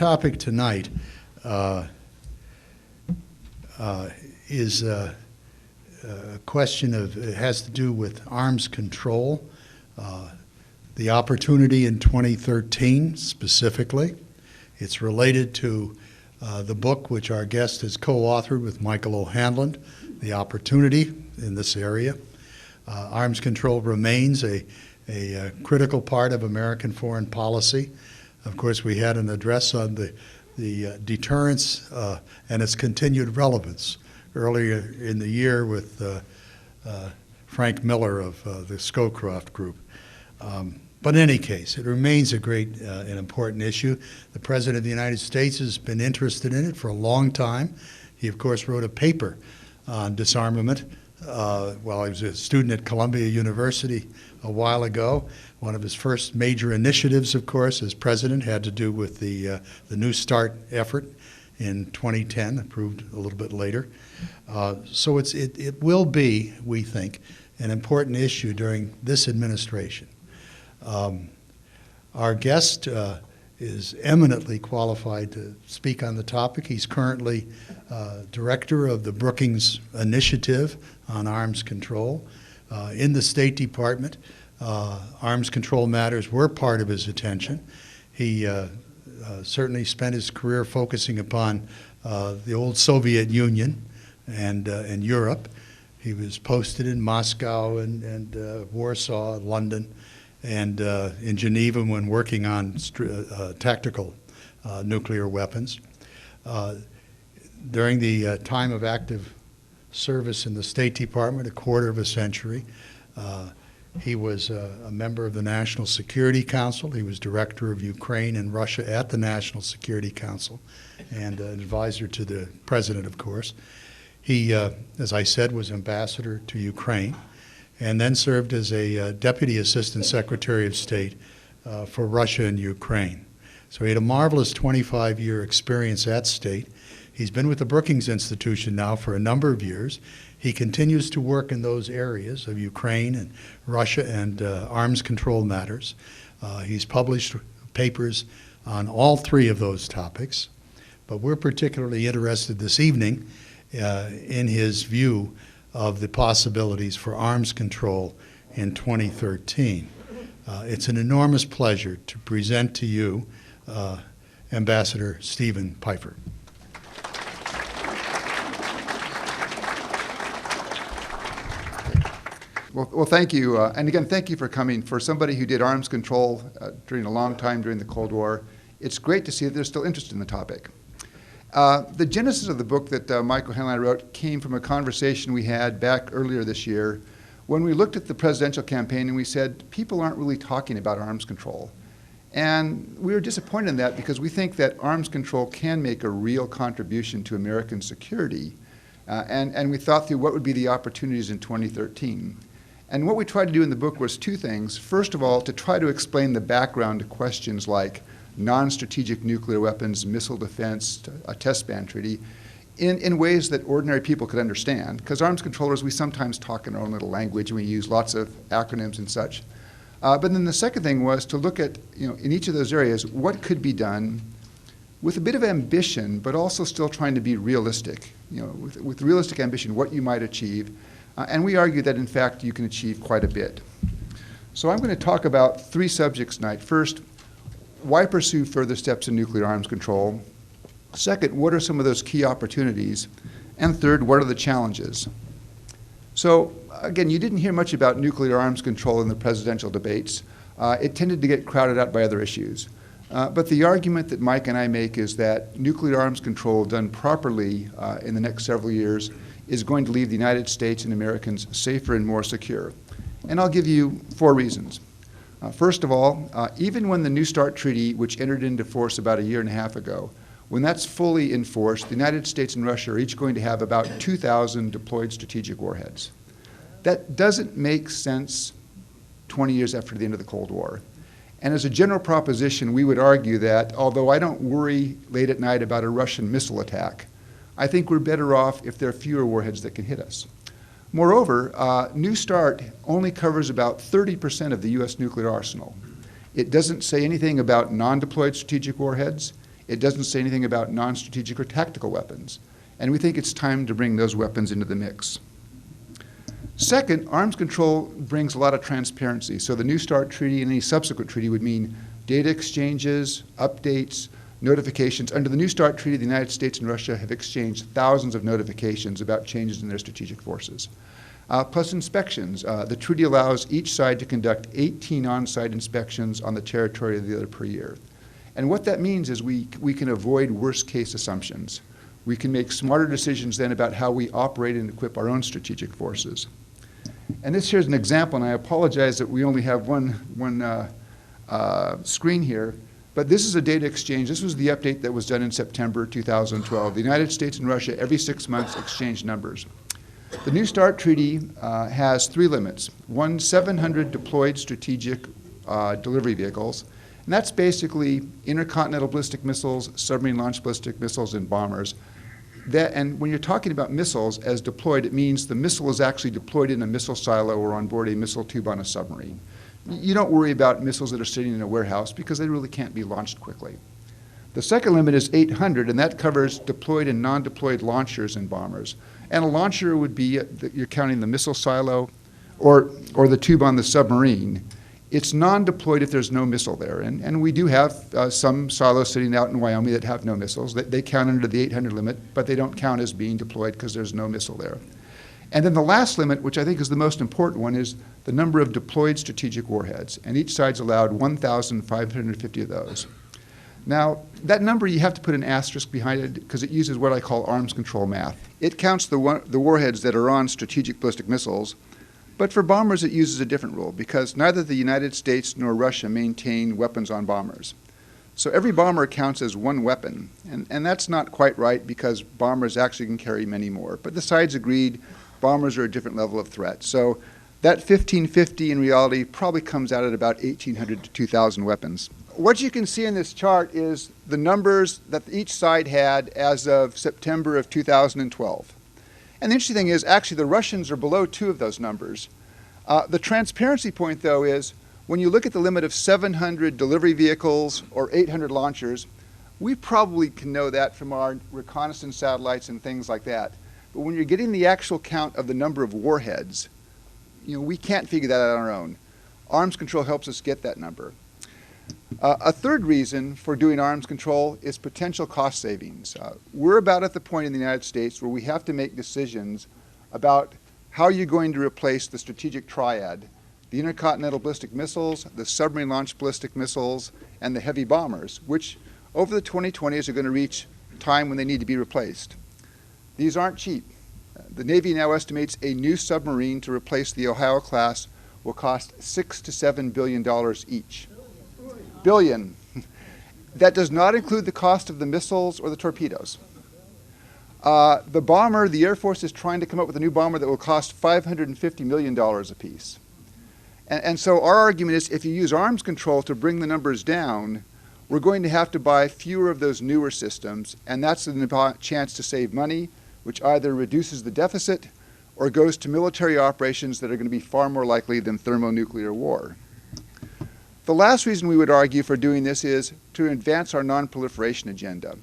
topic tonight is a question of, it has to do with arms control, the opportunity in 2013 specifically. It's related to the book which our guest has co-authored with Michael O'Hanlon, The Opportunity in this area. Arms control remains a critical part of American foreign policy. Of course, we had an address on the deterrence and its continued relevance earlier in the year with Frank Miller of the Scowcroft Group. But in any case, it remains a great and important issue. The President of the United States has been interested in it for a long time. He, of course, wrote a paper on disarmament while he was a student at Columbia University a while ago. One of his first major initiatives, of course, as president had to do with the New START effort in 2010, approved a little bit later. So it will be, we think, an important issue during this administration. Our guest is eminently qualified to speak on the topic. He's currently director of the Brookings Initiative on Arms Control in the State Department. Arms control matters were part of his attention. He certainly spent his career focusing upon the old Soviet Union and Europe. He was posted in Moscow and Warsaw, London, and in Geneva when working on tactical nuclear weapons. During the time of active service in the State Department, a quarter of a century, he was a member of the National Security Council. He was director of Ukraine and Russia at the National Security Council and an advisor to the president, of course. He, as I said, was ambassador to Ukraine and then served as a Deputy Assistant Secretary of State for Russia and Ukraine. So he had a marvelous 25-year experience at State. He's been with the Brookings Institution now for a number of years. He continues to work in those areas of Ukraine and Russia and arms control matters. He's published papers on all three of those topics, but we're particularly interested this evening in his view of the possibilities for arms control in 2013. It's an enormous pleasure to present to you Ambassador Stephen Pifer. Well, thank you. And again, thank you for coming. For somebody who did arms control during a long time during the Cold War, it's great to see that there's still interest in the topic. The genesis of the book that Michael O'Hanlon and I wrote came from a conversation we had back earlier this year when we looked at the presidential campaign and we said, people aren't really talking about arms control. And we were disappointed in that because we think that arms control can make a real contribution to American security. And we thought through what would be the opportunities in 2013. And what we tried to do in the book was two things. First of all, to try to explain the background to questions like non-strategic nuclear weapons, missile defense, a test ban treaty, in ways that ordinary people could understand. Because arms controllers, we sometimes talk in our own little language and we use lots of acronyms and such. But then the second thing was to look at, in each of those areas, what could be done with a bit of ambition, but also still trying to be realistic. With realistic ambition, what you might achieve. And we argue that, in fact, you can achieve quite a bit. So I'm going to talk about three subjects tonight. First, why pursue further steps in nuclear arms control? Second, what are some of those key opportunities? And third, what are the challenges? So, again, you didn't hear much about nuclear arms control in the presidential debates. It tended to get crowded out by other issues. But the argument that Mike and I make is that nuclear arms control done properly in the next several years is going to leave the United States and Americans safer and more secure. And I'll give you 4 reasons. First of all, even when the New START Treaty, which entered into force about a year and a half ago, when that's fully enforced, the United States and Russia are each going to have about 2,000 deployed strategic warheads. That doesn't make sense 20 years after the end of the Cold War. And as a general proposition, we would argue that although I don't worry late at night about a Russian missile attack, I think we're better off if there are fewer warheads that can hit us. Moreover, New START only covers about 30% of the U.S. nuclear arsenal. It doesn't say anything about non-deployed strategic warheads. It doesn't say anything about non-strategic or tactical weapons. And we think it's time to bring those weapons into the mix. Second, arms control brings a lot of transparency. So the New START treaty and any subsequent treaty would mean data exchanges, updates, notifications. Under the New START treaty, the United States and Russia have exchanged thousands of notifications about changes in their strategic forces. Plus inspections. The treaty allows each side to conduct 18 on-site inspections on the territory of the other per year. And what that means is we can avoid worst-case assumptions. We can make smarter decisions then about how we operate and equip our own strategic forces. And this here's an example, and I apologize that we only have one screen here, but this is a data exchange. This was the update that was done in September 2012. The United States and Russia every 6 months exchange numbers. The New START treaty has 3 limits. One, 700 deployed strategic delivery vehicles, and that's basically intercontinental ballistic missiles, submarine-launched ballistic missiles, and bombers. And when you're talking about missiles as deployed, it means the missile is actually deployed in a missile silo or on board a missile tube on a submarine. You don't worry about missiles that are sitting in a warehouse because they really can't be launched quickly. The second limit is 800, and that covers deployed and non-deployed launchers and bombers. And a launcher would be, you're counting the missile silo or the tube on the submarine. It's non-deployed if there's no missile there. And we do have some silos sitting out in Wyoming that have no missiles. They count under the 800 limit, but they don't count as being deployed because there's no missile there. And then the last limit, which I think is the most important one, is the number of deployed strategic warheads. And each side's allowed 1,550 of those. Now, that number, you have to put an asterisk behind it because it uses what I call arms control math. It counts the warheads that are on strategic ballistic missiles, but for bombers it uses a different rule because neither the United States nor Russia maintain weapons on bombers. So every bomber counts as one weapon, and that's not quite right because bombers actually can carry many more. But the sides agreed bombers are a different level of threat. So that 1,550 in reality probably comes out at about 1,800 to 2,000 weapons. What you can see in this chart is the numbers that each side had as of September of 2012. And the interesting thing is, actually, the Russians are below 2 of those numbers. The transparency point, though, is when you look at the limit of 700 delivery vehicles or 800 launchers, we probably can know that from our reconnaissance satellites and things like that. But when you're getting the actual count of the number of warheads, we can't figure that out on our own. Arms control helps us get that number. A third reason for doing arms control is potential cost savings. We're about at the point in the United States where we have to make decisions about how you're going to replace the strategic triad, the intercontinental ballistic missiles, the submarine-launched ballistic missiles, and the heavy bombers, which over the 2020s are going to reach time when they need to be replaced. These aren't cheap. The Navy now estimates a new submarine to replace the Ohio class will cost $6 to $7 billion each. Billion. That does not include the cost of the missiles or the torpedoes. The bomber, the Air Force is trying to come up with a new bomber that will cost $550 million apiece. And so our argument is if you use arms control to bring the numbers down, we're going to have to buy fewer of those newer systems, and that's a chance to save money, which either reduces the deficit or goes to military operations that are going to be far more likely than thermonuclear war. The last reason we would argue for doing this is to advance our non-proliferation agenda.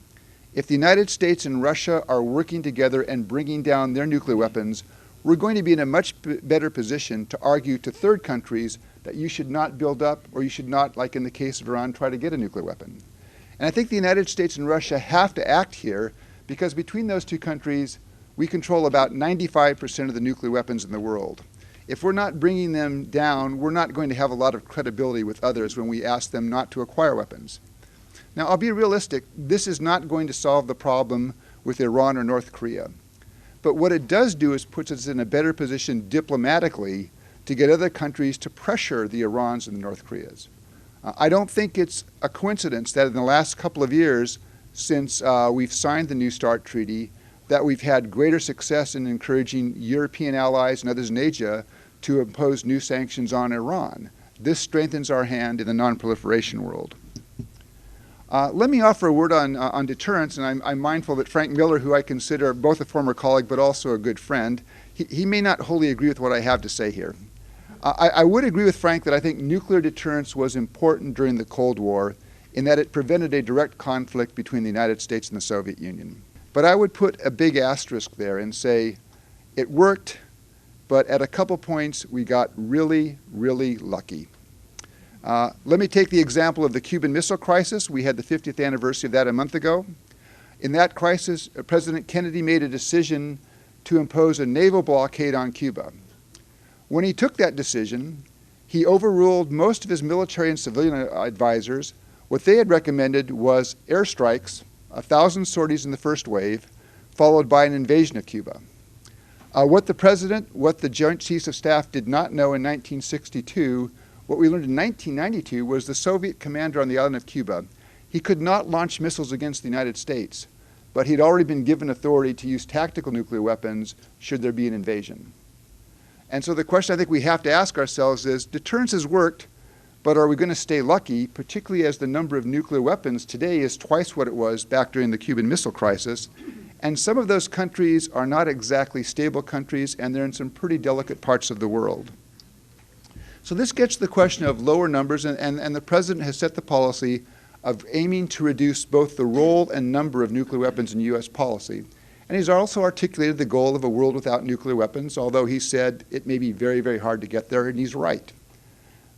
If the United States and Russia are working together and bringing down their nuclear weapons, we're going to be in a much better position to argue to third countries that you should not build up or you should not, like in the case of Iran, try to get a nuclear weapon. And I think the United States and Russia have to act here because between those two countries, we control about 95% of the nuclear weapons in the world. If we're not bringing them down, we're not going to have a lot of credibility with others when we ask them not to acquire weapons. Now, I'll be realistic. This is not going to solve the problem with Iran or North Korea. But what it does do is puts us in a better position diplomatically to get other countries to pressure the Irans and the North Koreas. I don't think it's a coincidence that in the last couple of years, since we've signed the New START treaty, that we've had greater success in encouraging European allies and others in Asia to impose new sanctions on Iran. This strengthens our hand in the non-proliferation world. Let me offer a word on deterrence, and I'm mindful that Frank Miller, who I consider both a former colleague but also a good friend, he may not wholly agree with what I have to say here. I would agree with Frank that I think nuclear deterrence was important during the Cold War in that it prevented a direct conflict between the United States and the Soviet Union. But I would put a big asterisk there and say it worked, but at a couple points we got really, really lucky. Let me take the example of the Cuban Missile Crisis. We had the 50th anniversary of that a month ago. In that crisis, President Kennedy made a decision to impose a naval blockade on Cuba. When he took that decision, he overruled most of his military and civilian advisors. What they had recommended was airstrikes, 1,000 sorties in the first wave, followed by an invasion of Cuba. What the President, what the Joint Chiefs of Staff did not know in 1962, what we learned in 1992 was the Soviet commander on the island of Cuba. He could not launch missiles against the United States, but he'd already been given authority to use tactical nuclear weapons should there be an invasion. And so the question I think we have to ask ourselves is, deterrence has worked, but are we going to stay lucky, particularly as the number of nuclear weapons today is twice what it was back during the Cuban Missile Crisis? And some of those countries are not exactly stable countries, and they're in some pretty delicate parts of the world. So this gets to the question of lower numbers, and the President has set the policy of aiming to reduce both the role and number of nuclear weapons in U.S. policy. And he's also articulated the goal of a world without nuclear weapons, although he said it may be very, very hard to get there, and he's right.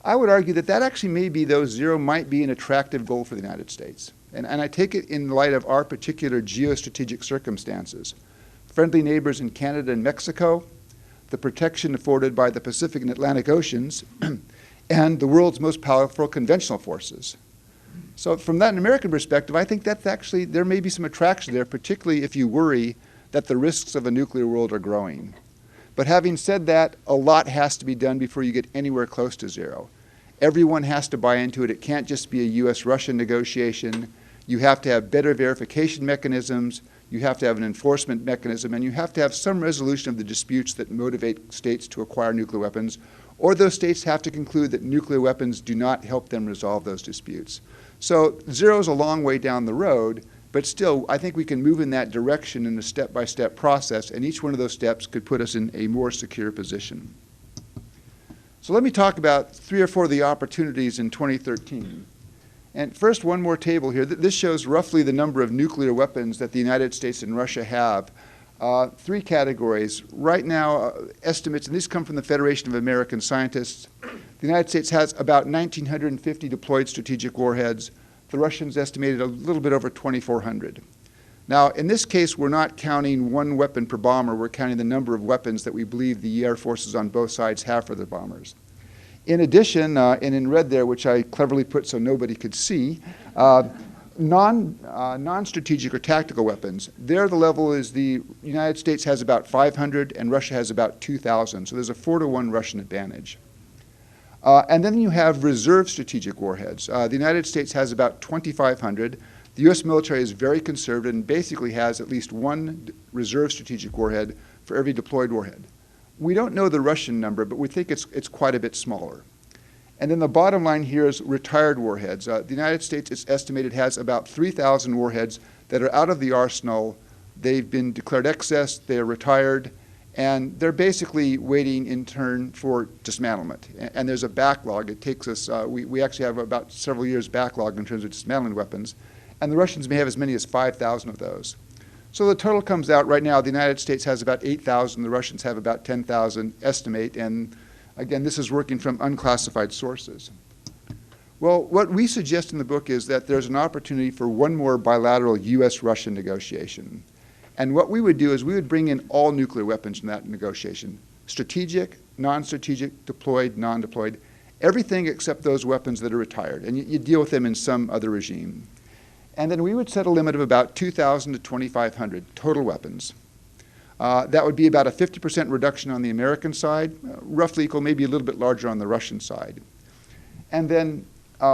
I would argue that that actually may be, though zero might be an attractive goal for the United States. And I take it in light of our particular geostrategic circumstances. Friendly neighbors in Canada and Mexico, the protection afforded by the Pacific and Atlantic Oceans, and the world's most powerful conventional forces. So from that American perspective, I think that's actually, there may be some attraction there, particularly if you worry that the risks of a nuclear world are growing. But having said that, a lot has to be done before you get anywhere close to zero. Everyone has to buy into it. It can't just be a U.S.-Russia negotiation. You have to have better verification mechanisms. You have to have an enforcement mechanism, and you have to have some resolution of the disputes that motivate states to acquire nuclear weapons, or those states have to conclude that nuclear weapons do not help them resolve those disputes. So zero is a long way down the road, but still, I think we can move in that direction in a step-by-step process, and each one of those steps could put us in a more secure position. So let me talk about 3 or 4 of the opportunities in 2013. And first, one more table here. This shows roughly the number of nuclear weapons that the United States and Russia have. 3 categories. Right now, estimates, and these come from the Federation of American Scientists. The United States has about 1,950 deployed strategic warheads. The Russians estimated a little bit over 2,400. Now, in this case, we're not counting one weapon per bomber. We're counting the number of weapons that we believe the air forces on both sides have for their bombers. In addition, and in red there, which I cleverly put so nobody could see, non-strategic or tactical weapons. There the level is the United States has about 500 and Russia has about 2,000. So there's a 4-to-1 Russian advantage. And then you have reserve strategic warheads. The United States has about 2,500. The U.S. military is very conservative and basically has at least 1 reserve strategic warhead for every deployed warhead. We don't know the Russian number, but we think it's quite a bit smaller. And then the bottom line here is retired warheads. The United States, it's estimated, has about 3,000 warheads that are out of the arsenal. They've been declared excess, they're retired, and they're basically waiting in turn for dismantlement. And there's a backlog. It takes us, we actually have about several years backlog in terms of dismantling weapons. And the Russians may have as many as 5,000 of those. So the total comes out right now, the United States has about 8,000, the Russians have about 10,000 estimate, and again, this is working from unclassified sources. Well, what we suggest in the book is that there's an opportunity for one more bilateral U.S.-Russia negotiation. And what we would do is we would bring in all nuclear weapons in that negotiation. Strategic, non-strategic, deployed, non-deployed, everything except those weapons that are retired. And you deal with them in some other regime. And then we would set a limit of about 2,000 to 2,500 total weapons. That would be about a 50% reduction on the American side, roughly equal, maybe a little bit larger on the Russian side. And then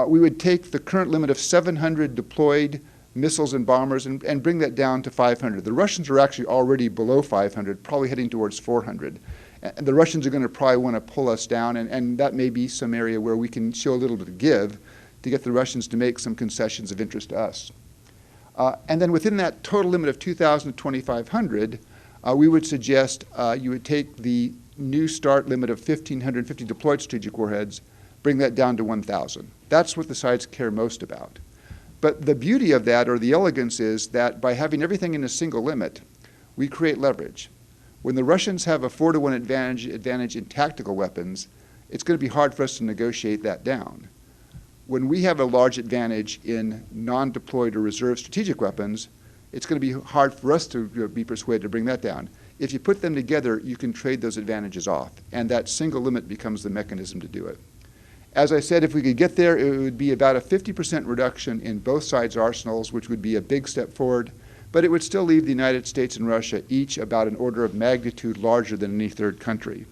we would take the current limit of 700 deployed missiles and bombers and bring that down to 500. The Russians are actually already below 500, probably heading towards 400. And the Russians are going to probably want to pull us down, and that may be some area where we can show a little bit of give to get the Russians to make some concessions of interest to us. And then within that total limit of 2,000 to 2,500, we would suggest you would take the new start limit of 1,550 deployed strategic warheads, bring that down to 1,000. That's what the sides care most about. But the beauty of that, or the elegance, is that by having everything in a single limit, we create leverage. When the Russians have a 4-to-1 advantage in tactical weapons, it's going to be hard for us to negotiate that down. When we have a large advantage in non-deployed or reserve strategic weapons, it's going to be hard for us to be persuaded to bring that down. If you put them together, you can trade those advantages off, and that single limit becomes the mechanism to do it. As I said, if we could get there, it would be about a 50% reduction in both sides' arsenals, which would be a big step forward, but it would still leave the United States and Russia each about an order of magnitude larger than any third country.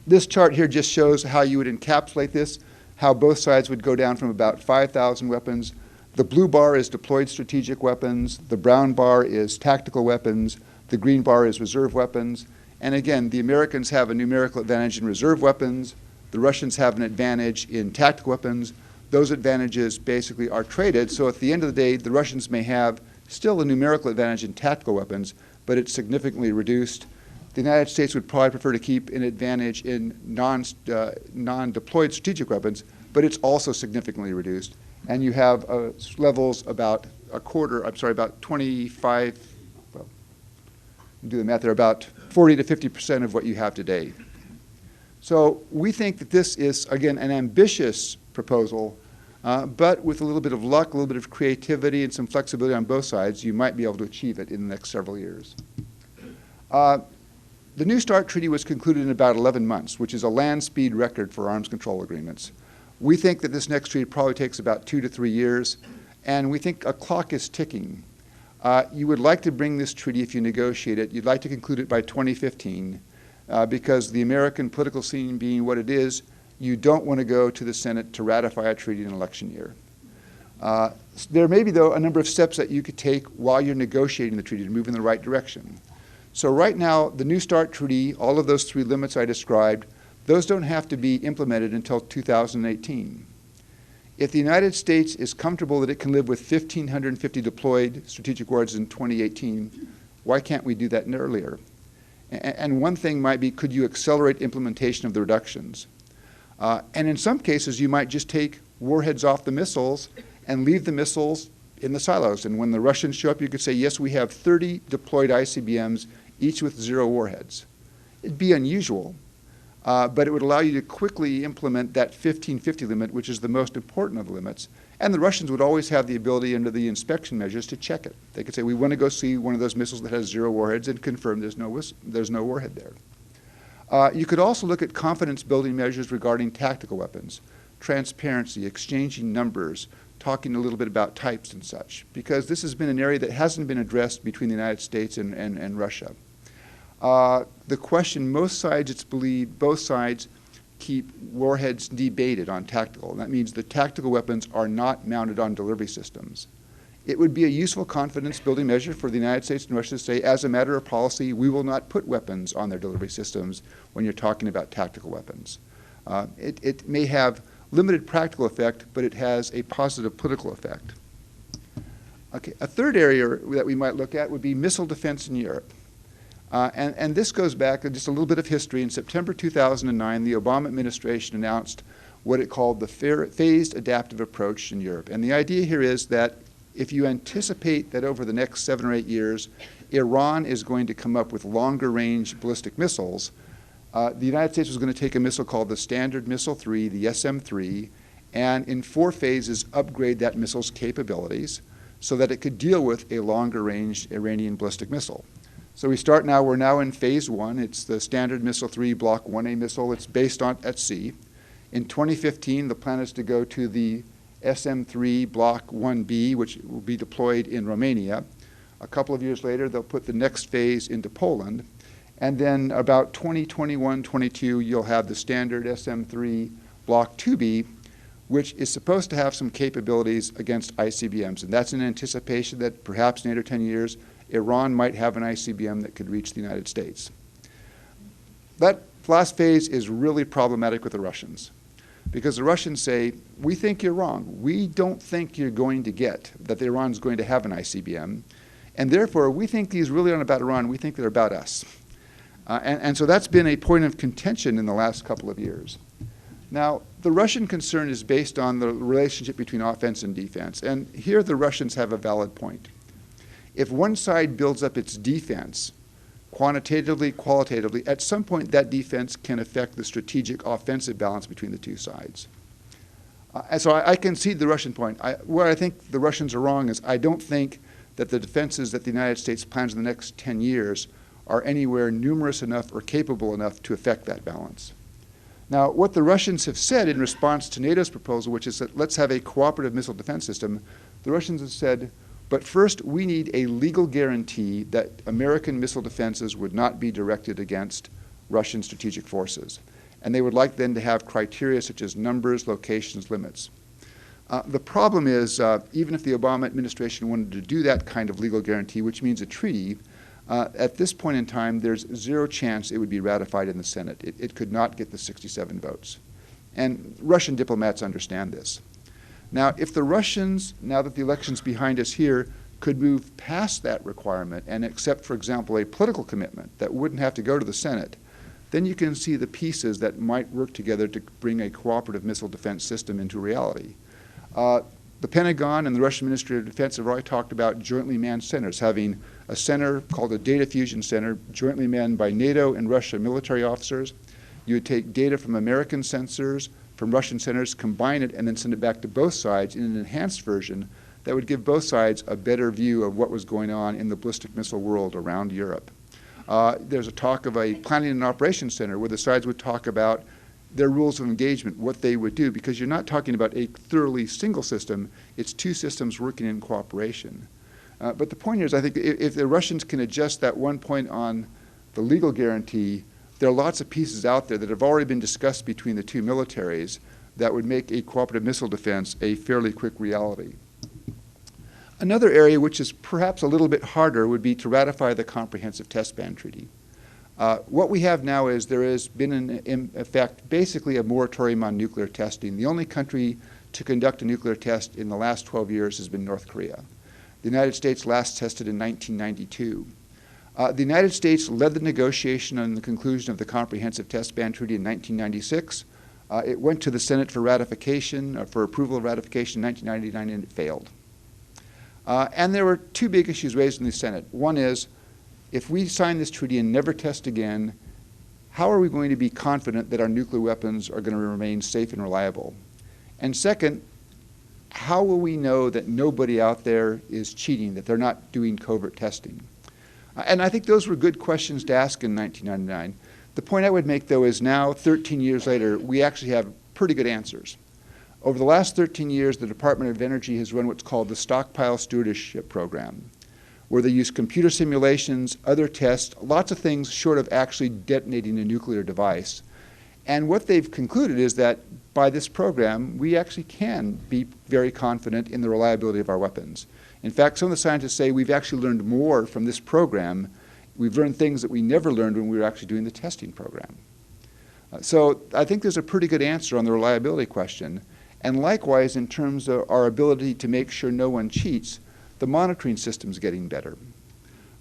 This chart here just shows how you would encapsulate this, how both sides would go down from about 5,000 weapons. The blue bar is deployed strategic weapons, the brown bar is tactical weapons, the green bar is reserve weapons, and again, the Americans have a numerical advantage in reserve weapons, the Russians have an advantage in tactical weapons. Those advantages basically are traded, so at the end of the day, the Russians may have still a numerical advantage in tactical weapons, but it's significantly reduced. The United States would probably prefer to keep an advantage in non-deployed strategic weapons, but it's also significantly reduced. And you have levels about about 25, well, do the math there, about 40 to 50% of what you have today. So we think that this is, again, an ambitious proposal, but with a little bit of luck, a little bit of creativity, and some flexibility on both sides, you might be able to achieve it in the next several years. The New START Treaty was concluded in about 11 months, which is a land speed record for arms control agreements. We think that this next treaty probably takes about 2 to 3 years, and we think a clock is ticking. You would like to bring this treaty, if you negotiate it, you'd like to conclude it by 2015, because the American political scene being what it is, you don't want to go to the Senate to ratify a treaty in an election year. There may be, though, a number of steps that you could take while you're negotiating the treaty to move in the right direction. So right now, the New START Treaty, all of those 3 limits I described, those don't have to be implemented until 2018. If the United States is comfortable that it can live with 1,550 deployed strategic warheads in 2018, why can't we do that earlier? And one thing might be, could you accelerate implementation of the reductions? And in some cases, you might just take warheads off the missiles and leave the missiles in the silos. And when the Russians show up, you could say, yes, we have 30 deployed ICBMs, each with 0 warheads. It'd be unusual, but it would allow you to quickly implement that 1550 limit, which is the most important of the limits. And the Russians would always have the ability under the inspection measures to check it. They could say, we want to go see one of those missiles that has 0 warheads and confirm there's no warhead there. You could also look at confidence building measures regarding tactical weapons, transparency, exchanging numbers, talking a little bit about types and such, because this has been an area that hasn't been addressed between the United States and Russia. The question, most sides, it's believed, both sides keep warheads debated on tactical. And that means the tactical weapons are not mounted on delivery systems. It would be a useful confidence building measure for the United States and Russia to say, as a matter of policy, we will not put weapons on their delivery systems when you're talking about tactical weapons. It may have limited practical effect, but it has a positive political effect. Okay, a third area that we might look at would be missile defense in Europe. And this goes back just a little bit of history. In September 2009, the Obama administration announced what it called the phased adaptive approach in Europe. And the idea here is that if you anticipate that over the next 7 or 8 years, Iran is going to come up with longer range ballistic missiles, the United States was going to take a missile called the Standard Missile 3, the SM-3, and in 4 phases upgrade that missile's capabilities so that it could deal with a longer range Iranian ballistic missile. So we're now in phase 1. It's the Standard Missile 3 Block 1A missile. It's based at sea. In 2015, the plan is to go to the SM-3 Block 1B, which will be deployed in Romania. A couple of years later, they'll put the next phase into Poland. And then about 2021, 22, you'll have the Standard SM-3 Block 2B, which is supposed to have some capabilities against ICBMs. And that's in anticipation that perhaps in 8 or 10 years, Iran might have an ICBM that could reach the United States. That last phase is really problematic with the Russians, because the Russians say, we think you're wrong. We don't think you're going to get that Iran's going to have an ICBM, and therefore we think these really aren't about Iran, we think they're about us. And so that's been a point of contention in the last couple of years. Now, the Russian concern is based on the relationship between offense and defense, and here the Russians have a valid point. If one side builds up its defense, quantitatively, qualitatively, at some point that defense can affect the strategic offensive balance between the two sides. And so I concede the Russian point. Where I think the Russians are wrong is I don't think that the defenses that the United States plans in the next 10 years are anywhere numerous enough or capable enough to affect that balance. Now, what the Russians have said in response to NATO's proposal, which is that let's have a cooperative missile defense system, the Russians have said, but first we need a legal guarantee that American missile defenses would not be directed against Russian strategic forces. And they would like then to have criteria such as numbers, locations, limits. The problem is, even if the Obama administration wanted to do that kind of legal guarantee, which means a treaty, at this point in time, there's zero chance it would be ratified in the Senate. It could not get the 67 votes. And Russian diplomats understand this. Now, if the Russians, now that the election's behind us here, could move past that requirement and accept, for example, a political commitment that wouldn't have to go to the Senate, then you can see the pieces that might work together to bring a cooperative missile defense system into reality. The Pentagon and the Russian Ministry of Defense have already talked about jointly manned centers, having a center called a data fusion center, jointly manned by NATO and Russia military officers. You would take data from American sensors, from Russian centers, combine it, and then send it back to both sides in an enhanced version that would give both sides a better view of what was going on in the ballistic missile world around Europe. There's a talk of a planning and operations center where the sides would talk about their rules of engagement, what they would do, because you're not talking about a thoroughly single system, it's two systems working in cooperation. But the point here is, I think if the Russians can adjust that one point on the legal guarantee, there are lots of pieces out there that have already been discussed between the two militaries that would make a cooperative missile defense a fairly quick reality. Another area which is perhaps a little bit harder would be to ratify the Comprehensive Test Ban Treaty. What we have now is there has been, in effect, basically a moratorium on nuclear testing. The only country to conduct a nuclear test in the last 12 years has been North Korea. The United States last tested in 1992. The United States led the negotiation on the conclusion of the Comprehensive Test Ban Treaty in 1996. It went to the Senate for ratification, for approval of ratification in 1999, and it failed. And there were two big issues raised in the Senate. One is, if we sign this treaty and never test again, how are we going to be confident that our nuclear weapons are going to remain safe and reliable? And second, how will we know that nobody out there is cheating, that they're not doing covert testing? And I think those were good questions to ask in 1999. The point I would make, though, is now, 13 years later, we actually have pretty good answers. Over the last 13 years, the Department of Energy has run what's called the Stockpile Stewardship Program, where they use computer simulations, other tests, lots of things short of actually detonating a nuclear device. And what they've concluded is that by this program, we actually can be very confident in the reliability of our weapons. In fact, some of the scientists say we've actually learned more from this program. We've learned things that we never learned when we were actually doing the testing program. So I think there's a pretty good answer on the reliability question. And likewise, in terms of our ability to make sure no one cheats, the monitoring system's getting better.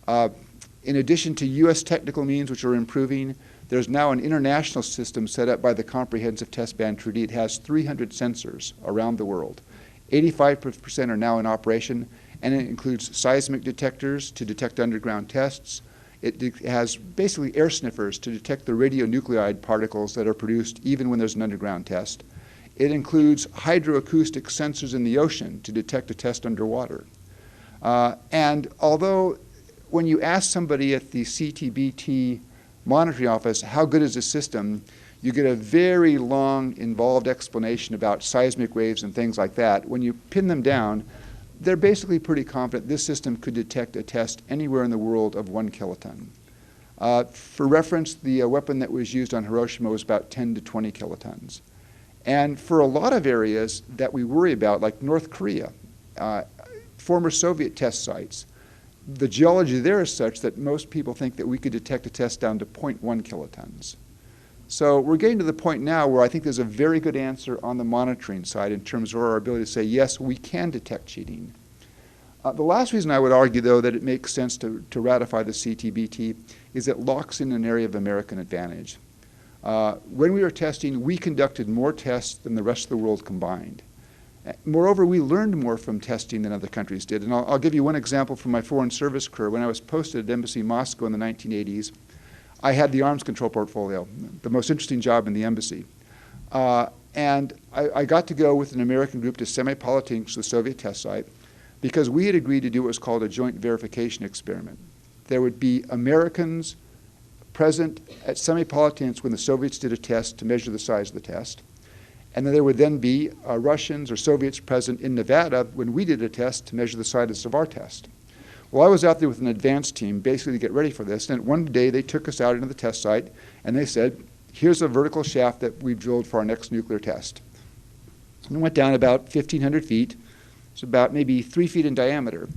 In addition to U.S. technical means, which are improving, there's now an international system set up by the Comprehensive Test Ban Treaty. It has 300 sensors around the world. 85% are now in operation, and it includes seismic detectors to detect underground tests. It has basically air sniffers to detect the radionuclide particles that are produced even when there's an underground test. It includes hydroacoustic sensors in the ocean to detect a test underwater. And although when you ask somebody at the CTBT monitoring office, how good is the system, you get a very long, involved explanation about seismic waves and things like that. When you pin them down, they're basically pretty confident this system could detect a test anywhere in the world of 1 kiloton. For reference, the weapon that was used on Hiroshima was about 10 to 20 kilotons. And for a lot of areas that we worry about, like North Korea, former Soviet test sites, the geology there is such that most people think that we could detect a test down to 0.1 kilotons. So we're getting to the point now where I think there's a very good answer on the monitoring side in terms of our ability to say, yes, we can detect cheating. The last reason I would argue, though, that it makes sense to ratify the CTBT is it locks in an area of American advantage. When we were testing, we conducted more tests than the rest of the world combined. Moreover, we learned more from testing than other countries did. And I'll give you one example from my foreign service career. When I was posted at Embassy Moscow in the 1980s, I had the arms control portfolio, the most interesting job in the embassy. And I got to go with an American group to Semipalatinsk, the Soviet test site, because we had agreed to do what was called a joint verification experiment. There would be Americans present at Semipalatinsk when the Soviets did a test to measure the size of the test. And then there would then be Russians or Soviets present in Nevada when we did a test to measure the size of our test. Well, I was out there with an advanced team basically to get ready for this. And one day they took us out into the test site and they said, here's a vertical shaft that we've drilled for our next nuclear test. And it went down about 1,500 feet. It's about maybe 3 feet in diameter.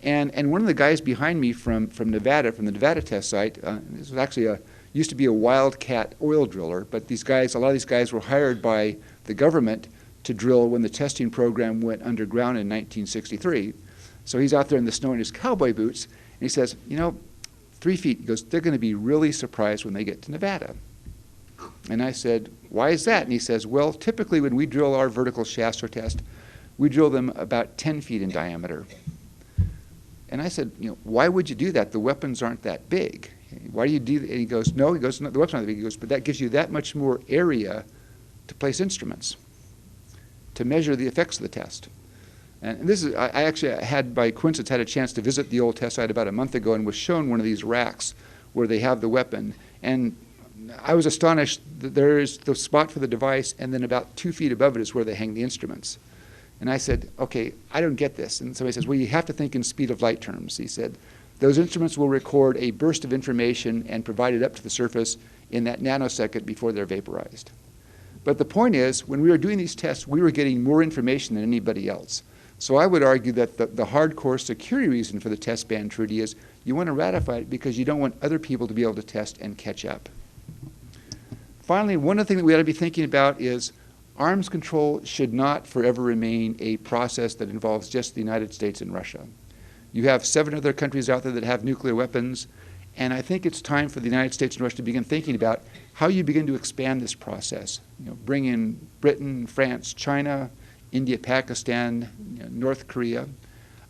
And one of the guys behind me from Nevada, from the Nevada test site, this was actually used to be a wildcat oil driller, but a lot of these guys were hired by the government to drill when the testing program went underground in 1963. So he's out there in the snow in his cowboy boots, and he says, 3 feet. He goes, they're going to be really surprised when they get to Nevada. And I said, why is that? And he says, well, typically when we drill our vertical shafts or test, we drill them about 10 feet in diameter. And I said, why would you do that? The weapons aren't that big. Why do you do that? And he goes, no, the weapons aren't that big. He goes, but that gives you that much more area to place instruments, to measure the effects of the test. And this is, I actually had, by coincidence, had a chance to visit the old test site about a month ago and was shown one of these racks where they have the weapon. And I was astonished that there is the spot for the device, and then about 2 feet above it is where they hang the instruments. And I said, okay, I don't get this. And somebody says, well, you have to think in speed of light terms. He said, those instruments will record a burst of information and provide it up to the surface in that nanosecond before they're vaporized. But the point is, when we were doing these tests, we were getting more information than anybody else. So I would argue that the hardcore security reason for the test ban treaty is you want to ratify it because you don't want other people to be able to test and catch up. Finally, one other thing that we ought to be thinking about is arms control should not forever remain a process that involves just the United States and Russia. You have 7 other countries out there that have nuclear weapons, and I think it's time for the United States and Russia to begin thinking about how you begin to expand this process. Bring in Britain, France, China, India, Pakistan, North Korea,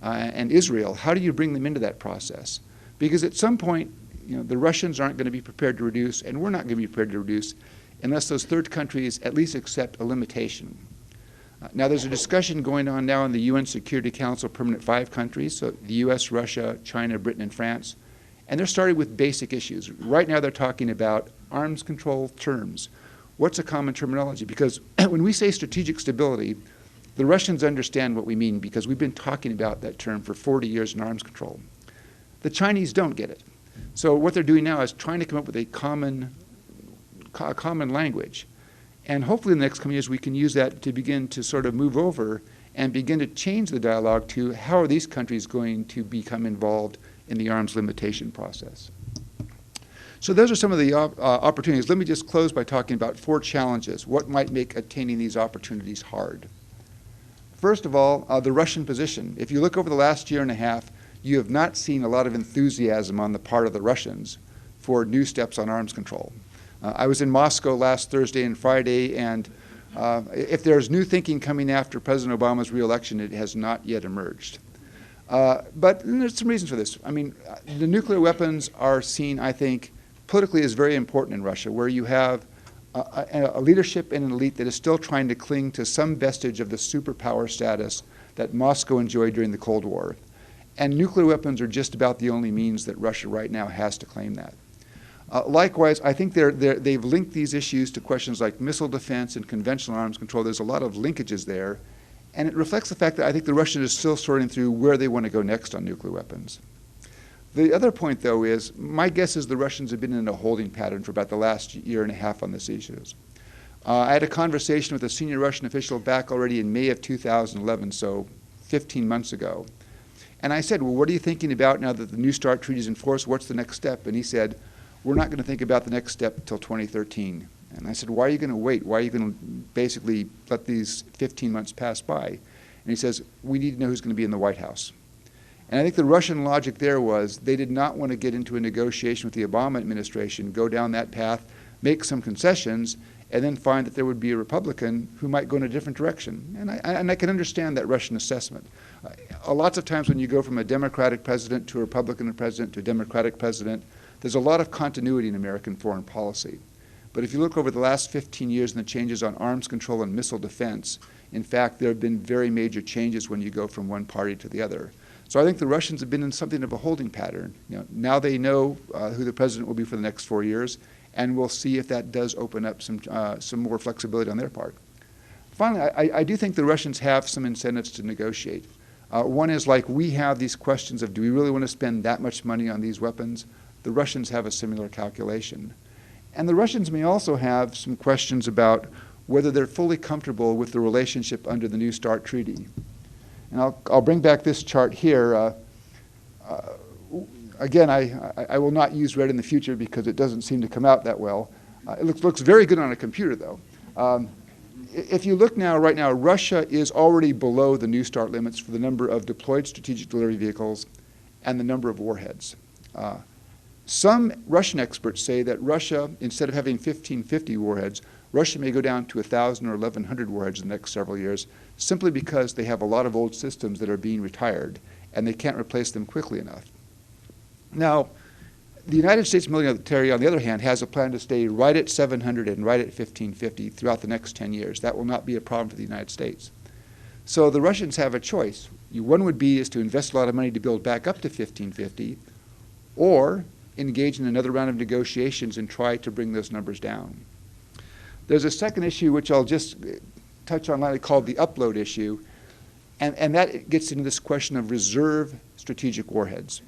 and Israel. How do you bring them into that process? Because at some point, the Russians aren't going to be prepared to reduce, and we're not going to be prepared to reduce unless those third countries at least accept a limitation. Now, there's a discussion going on now in the UN Security Council Permanent 5 countries, so the US, Russia, China, Britain, and France, and they're starting with basic issues. Right now they're talking about arms control terms. What's a common terminology? Because when we say strategic stability, the Russians understand what we mean because we've been talking about that term for 40 years in arms control. The Chinese don't get it. So what they're doing now is trying to come up with a common language. And hopefully in the next coming years we can use that to begin to sort of move over and begin to change the dialogue to how are these countries going to become involved in the arms limitation process. So those are some of the opportunities. Let me just close by talking about 4 challenges. What might make attaining these opportunities hard? First of all, the Russian position. If you look over the last year and a half, you have not seen a lot of enthusiasm on the part of the Russians for new steps on arms control. I was in Moscow last Thursday and Friday, and if there's new thinking coming after President Obama's re-election, it has not yet emerged. But there's some reasons for this. I mean, the nuclear weapons are seen, I think, politically as very important in Russia, where you have a leadership and an elite that is still trying to cling to some vestige of the superpower status that Moscow enjoyed during the Cold War. And nuclear weapons are just about the only means that Russia right now has to claim that. Likewise, I think they've linked these issues to questions like missile defense and conventional arms control. There's a lot of linkages there. And it reflects the fact that I think the Russians are still sorting through where they want to go next on nuclear weapons. The other point, though, is my guess is the Russians have been in a holding pattern for about the last year and a half on this issue. I had a conversation with a senior Russian official back already in May of 2011, so 15 months ago. And I said, well, what are you thinking about now that the New START treaty is in force? What's the next step? And he said, we're not going to think about the next step until 2013. And I said, why are you going to wait? Why are you going to basically let these 15 months pass by? And he says, we need to know who's going to be in the White House. And I think the Russian logic there was they did not want to get into a negotiation with the Obama administration, go down that path. make some concessions, and then find that there would be a Republican who might go in a different direction. And I can understand that Russian assessment. Lots of times when you go from a Democratic president to a Republican president to a Democratic president, there's a lot of continuity in American foreign policy. But if you look over the last 15 years and the changes on arms control and missile defense, in fact, there have been very major changes when you go from one party to the other. So I think the Russians have been in something of a holding pattern. Now they know who the president will be for the next 4 years, and we'll see if that does open up some more flexibility on their part. Finally, I do think the Russians have some incentives to negotiate. One is like we have these questions of do we really want to spend that much money on these weapons? The Russians have a similar calculation. And the Russians may also have some questions about whether they're fully comfortable with the relationship under the New START treaty. And I'll bring back this chart here. Again, I will not use red in the future because it doesn't seem to come out that well. It looks very good on a computer, though. If you look right now, Russia is already below the New START limits for the number of deployed strategic delivery vehicles and the number of warheads. Some Russian experts say that Russia, instead of having 1,550 warheads, Russia may go down to 1,000 or 1,100 warheads in the next several years, simply because they have a lot of old systems that are being retired, and they can't replace them quickly enough. Now, the United States military, on the other hand, has a plan to stay right at 700 and right at 1,550 throughout the next 10 years. That will not be a problem for the United States. So the Russians have a choice. One would be is to invest a lot of money to build back up to 1,550, or engage in another round of negotiations and try to bring those numbers down. There's a second issue which I'll just touch on lightly called the upload issue, and that gets into this question of reserve strategic warheads.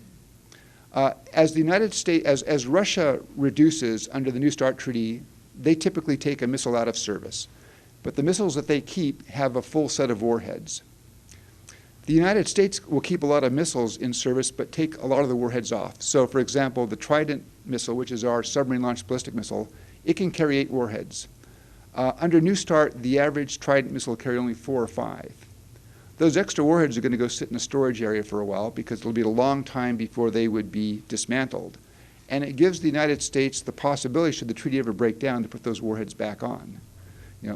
As the United States, as Russia reduces under the New START treaty, they typically take a missile out of service, but the missiles that they keep have a full set of warheads. The United States will keep a lot of missiles in service, but take a lot of the warheads off. So, for example, the Trident missile, which is our submarine-launched ballistic missile, it can carry 8 warheads. Under New START, the average Trident missile will carry only 4 or 5. Those extra warheads are going to go sit in a storage area for a while because it'll be a long time before they would be dismantled. And it gives the United States the possibility, should the treaty ever break down, to put those warheads back on.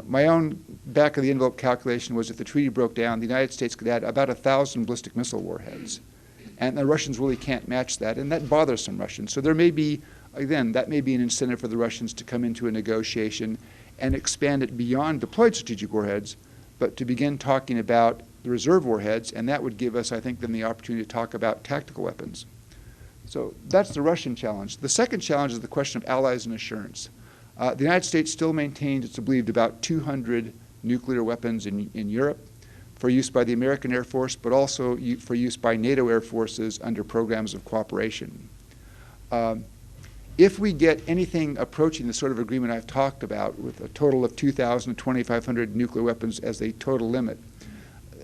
My own back-of-the-envelope calculation was if the treaty broke down, the United States could add about 1,000 ballistic missile warheads. And the Russians really can't match that, and that bothers some Russians. So there may be, again, that may be an incentive for the Russians to come into a negotiation and expand it beyond deployed strategic warheads, but to begin talking about the reserve warheads, and that would give us, I think, then the opportunity to talk about tactical weapons. So that's the Russian challenge. The second challenge is the question of allies and assurance. The United States still maintains, it's believed, about 200 nuclear weapons in Europe for use by the American Air Force, but also for use by NATO air forces under programs of cooperation. If we get anything approaching the sort of agreement I've talked about with a total of 2,000 to 2,500 nuclear weapons as a total limit,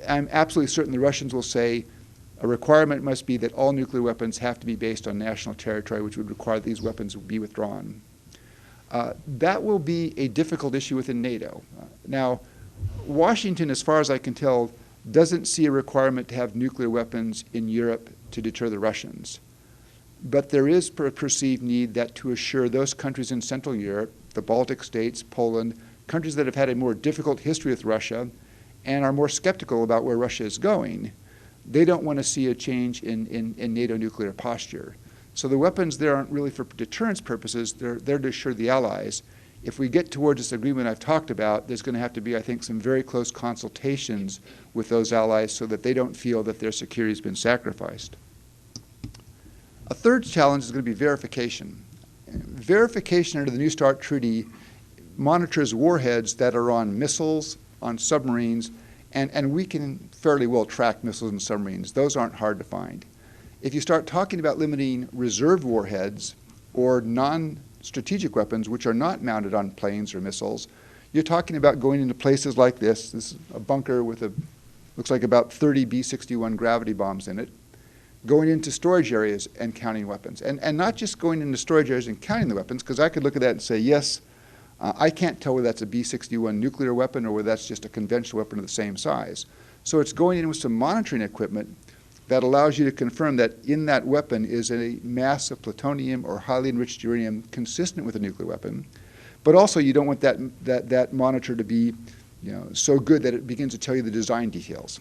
I'm absolutely certain the Russians will say a requirement must be that all nuclear weapons have to be based on national territory, which would require these weapons be withdrawn. That will be a difficult issue within NATO. Now, Washington, as far as I can tell, doesn't see a requirement to have nuclear weapons in Europe to deter the Russians. But there is a perceived need that to assure those countries in Central Europe, the Baltic states, Poland, countries that have had a more difficult history with Russia and are more skeptical about where Russia is going, they don't want to see a change in NATO nuclear posture. So the weapons there aren't really for deterrence purposes, they're there to assure the allies. If we get towards this agreement I've talked about, there's going to have to be, I think, some very close consultations with those allies so that they don't feel that their security has been sacrificed. A third challenge is going to be verification. Verification under the New START Treaty monitors warheads that are on missiles, on submarines, and we can fairly well track missiles and submarines. Those aren't hard to find. If you start talking about limiting reserve warheads or non-strategic weapons, which are not mounted on planes or missiles, you're talking about going into places like this. This is a bunker with looks like about 30 B-61 gravity bombs in it, going into storage areas and counting weapons. And not just going into storage areas and counting the weapons, because I could look at that and say, yes, I can't tell whether that's a B-61 nuclear weapon or whether that's just a conventional weapon of the same size. So it's going in with some monitoring equipment that allows you to confirm that in that weapon is a mass of plutonium or highly enriched uranium consistent with a nuclear weapon. But also, you don't want that monitor to be so good that it begins to tell you the design details.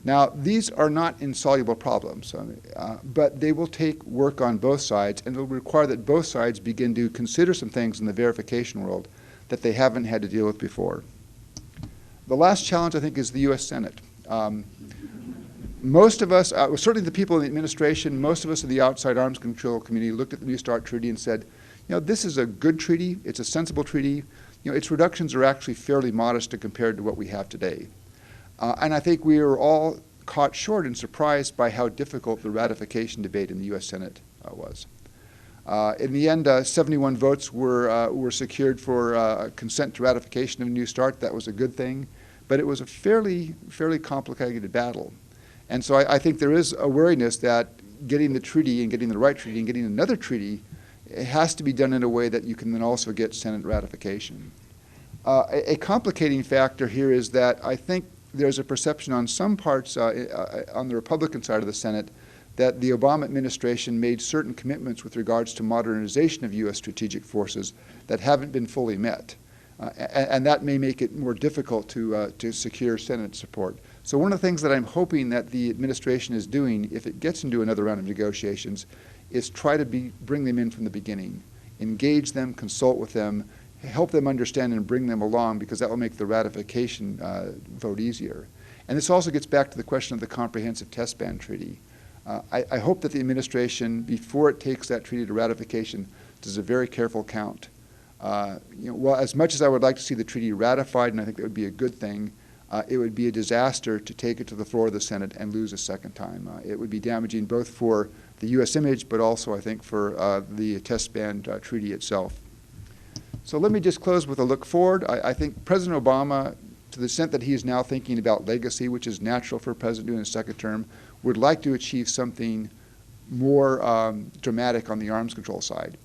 Now, these are not insoluble problems, but they will take work on both sides, and it will require that both sides begin to consider some things in the verification world that they haven't had to deal with before. The last challenge, I think, is the U.S. Senate. Most of us, certainly the people in the administration, most of us in the outside arms control community looked at the New START treaty and said, this is a good treaty, it's a sensible treaty, its reductions are actually fairly modest compared to what we have today. And I think we were all caught short and surprised by how difficult the ratification debate in the U.S. Senate was. In the end, 71 votes were secured for consent to ratification of New START. That was a good thing, but it was a fairly complicated battle. And so I think there is a wariness that getting the treaty and getting the right treaty and getting another treaty, it has to be done in a way that you can then also get Senate ratification. A complicating factor here is that I think there's a perception on some parts on the Republican side of the Senate that the Obama administration made certain commitments with regards to modernization of U.S. strategic forces that haven't been fully met. And that may make it more difficult to secure Senate support. So one of the things that I'm hoping that the administration is doing, if it gets into another round of negotiations, is try to bring them in from the beginning, engage them, consult with them, help them understand and bring them along, because that will make the ratification vote easier. And this also gets back to the question of the Comprehensive Test Ban Treaty. I hope that the administration, before it takes that treaty to ratification, does a very careful count. Well, as much as I would like to see the treaty ratified, and I think that would be a good thing, it would be a disaster to take it to the floor of the Senate and lose a second time. It would be damaging both for the U.S. image, but also, I think, for the test ban treaty itself. So let me just close with a look forward. I think President Obama, to the extent that he is now thinking about legacy, which is natural for a president doing a second term, would like to achieve something more dramatic on the arms control side.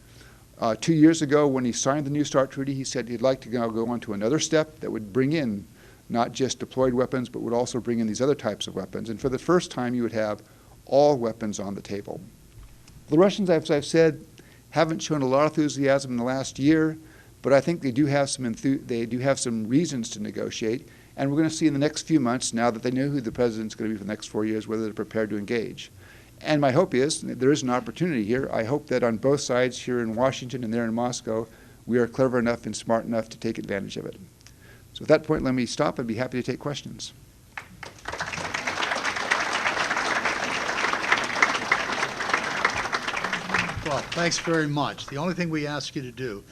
2 years ago, when he signed the New START treaty, he said he'd like to now go on to another step that would bring in not just deployed weapons, but would also bring in these other types of weapons. And for the first time, you would have all weapons on the table. The Russians, as I've said, haven't shown a lot of enthusiasm in the last year, but I think they do have some reasons to negotiate. And we're going to see in the next few months, now that they know who the president's going to be for the next 4 years, whether they're prepared to engage. And my hope is, there is an opportunity here. I hope that on both sides, here in Washington and there in Moscow, we are clever enough and smart enough to take advantage of it. So at that point, let me stop and be happy to take questions. Well, thanks very much. The only thing we ask you to do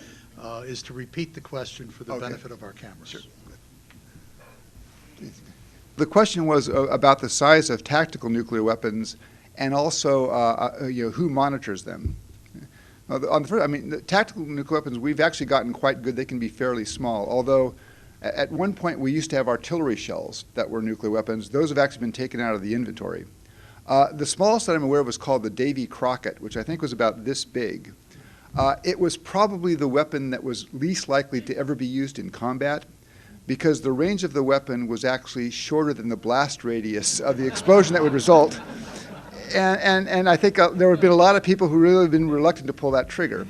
is to repeat the question for the benefit of our cameras. Sure. The question was about the size of tactical nuclear weapons and also who monitors them. On the first, the tactical nuclear weapons, we've actually gotten quite good. They can be fairly small, although at one point we used to have artillery shells that were nuclear weapons. Those have actually been taken out of the inventory. The smallest that I'm aware of was called the Davy Crockett, which I think was about this big. It was probably the weapon that was least likely to ever be used in combat, because the range of the weapon was actually shorter than the blast radius of the explosion that would result. And I think there have been a lot of people who really have been reluctant to pull that trigger.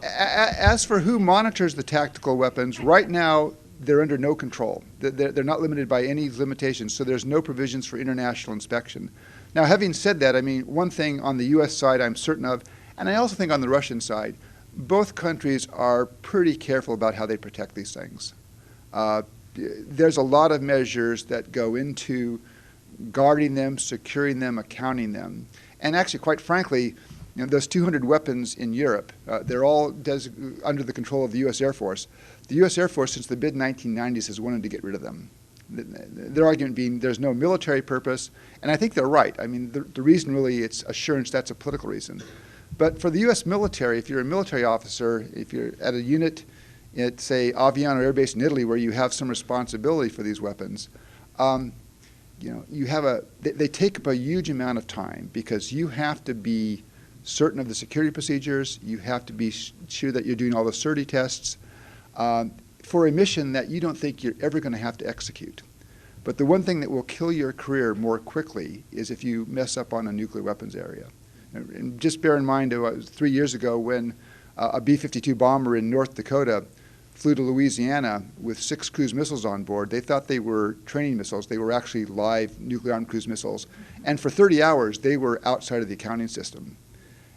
As for who monitors the tactical weapons, right now they're under no control. They're not limited by any limitations, so there's no provisions for international inspection. Now, having said that, one thing on the U.S. side I'm certain of, and I also think on the Russian side, both countries are pretty careful about how they protect these things. There's a lot of measures that go into guarding them, securing them, accounting them. And actually, quite frankly, those 200 weapons in Europe, they're all under the control of the U.S. Air Force. The U.S. Air Force, since the mid-1990s, has wanted to get rid of them. Their argument being there's no military purpose, and I think they're right. The reason really it's assurance, that's a political reason. But for the U.S. military, if you're a military officer, if you're at a unit at, say, Aviano Air Base in Italy, where you have some responsibility for these weapons, they take up a huge amount of time, because you have to be certain of the security procedures. You have to be sure that you're doing all the CERTI tests for a mission that you don't think you're ever going to have to execute. But the one thing that will kill your career more quickly is if you mess up on a nuclear weapons area. And just bear in mind, 3 years ago when a B-52 bomber in North Dakota flew to Louisiana with 6 cruise missiles on board. They thought they were training missiles. They were actually live nuclear-armed cruise missiles. And for 30 hours, they were outside of the accounting system.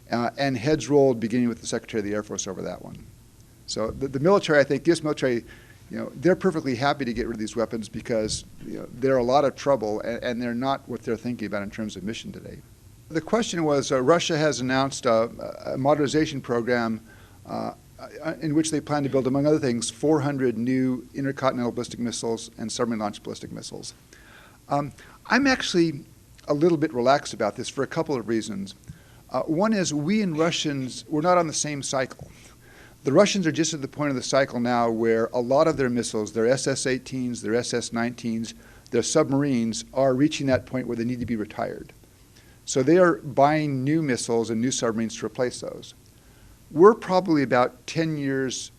And heads rolled, beginning with the Secretary of the Air Force over that one. So the military, I think, this military, they're perfectly happy to get rid of these weapons because they're a lot of trouble, and they're not what they're thinking about in terms of mission today. The question was, Russia has announced a modernization program in which they plan to build, among other things, 400 new intercontinental ballistic missiles and submarine-launched ballistic missiles. I'm actually a little bit relaxed about this for a couple of reasons. One is we and Russians, we're not on the same cycle. The Russians are just at the point of the cycle now where a lot of their missiles, their SS-18s, their SS-19s, their submarines are reaching that point where they need to be retired. So they are buying new missiles and new submarines to replace those. We're probably about 10 years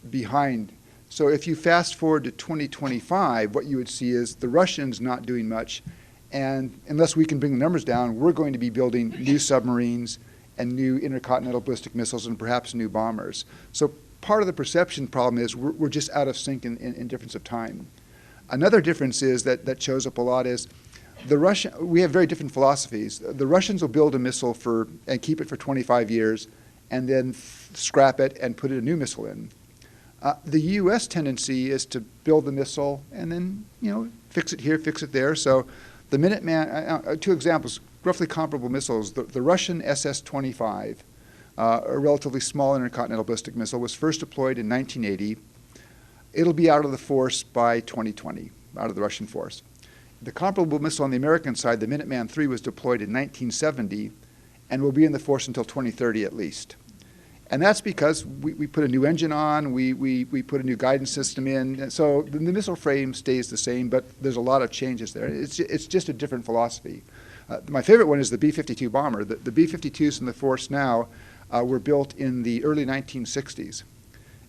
behind. So if you fast forward to 2025, what you would see is the Russians not doing much, and unless we can bring the numbers down, we're going to be building new submarines and new intercontinental ballistic missiles and perhaps new bombers. So part of the perception problem is we're just out of sync in difference of time. Another difference is that shows up a lot is we have very different philosophies. The Russians will build a missile and keep it for 25 years and then scrap it and put a new missile in. The U.S. tendency is to build the missile and then fix it here, fix it there. So the Minuteman, 2 examples, roughly comparable missiles. The Russian SS-25, a relatively small intercontinental ballistic missile, was first deployed in 1980. It'll be out of the force by 2020, out of the Russian force. The comparable missile on the American side, the Minuteman III, was deployed in 1970 and will be in the force until 2030 at least. And that's because we put a new engine on, we put a new guidance system in, and so the missile frame stays the same, but there's a lot of changes there. It's just a different philosophy. My favorite one is the B-52 bomber. The B-52s in the force now were built in the early 1960s.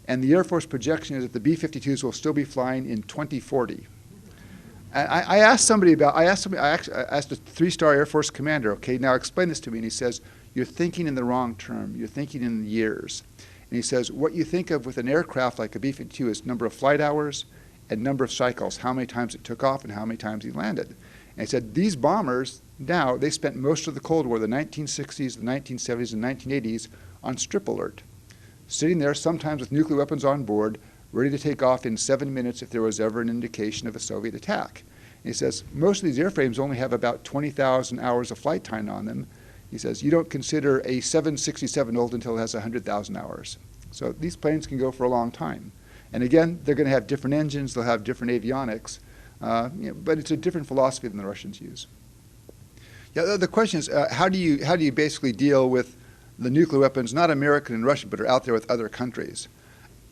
And the Air Force projection is that the B-52s will still be flying in 2040. I asked a 3-star Air Force commander, okay, now explain this to me. And he says, you're thinking in the wrong term. You're thinking in years. And he says, what you think of with an aircraft like a B-52 is number of flight hours and number of cycles, how many times it took off and how many times he landed. And he said, these bombers, now, they spent most of the Cold War, the 1960s, the 1970s, and 1980s, on strip alert, sitting there sometimes with nuclear weapons on board, ready to take off in 7 minutes if there was ever an indication of a Soviet attack. And he says, most of these airframes only have about 20,000 hours of flight time on them. He says, you don't consider a 767 old until it has 100,000 hours. So these planes can go for a long time. And again, they're going to have different engines, they'll have different avionics, but it's a different philosophy than the Russians use. Yeah, the question is, how do you basically deal with the nuclear weapons, not American and Russian, but are out there with other countries?